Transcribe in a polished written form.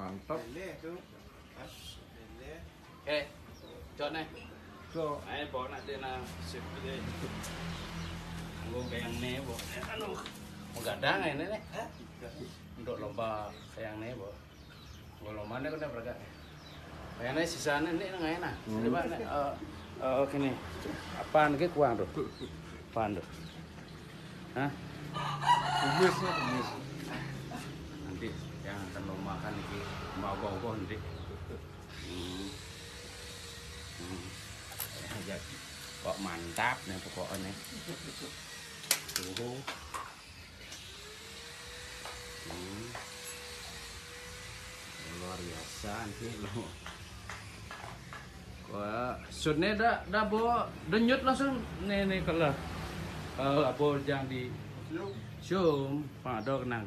Mantap. Chọn này. So, Đấy, bỏ lại tên là xịt cái gì. Ngô kayang né bộ. Aduh. Menggadang ini nih. Untuk lomba kayang né bộ. Kalau lomba ini kan beragam. Kayaknya sisanya ini nggak enak. Coba nih. Gini. Apaan ke kuang tuh? Apaan tuh? Hah? kumis. Nanti yang akan lo makan ini mau nanti. Ya, kok mantap nih pokoknya. Tuh. Luar biasa nih lo. Wah, sunnya dah bawa denyut langsung nih kalau apa yang di Zoom, Pak Dok nang